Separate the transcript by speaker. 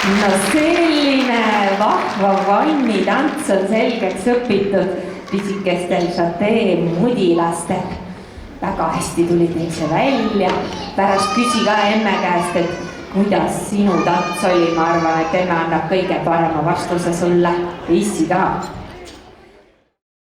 Speaker 1: No selline vahva vannitants on selgeks õpitud pisikestel Château mudilastel. Väga hästi tuli teil see välja. Pärast küsi ka emme käest, et kuidas sinu tants oli. Ma arvan, et emme annab kõige parema vastuse sulle. Issi ka.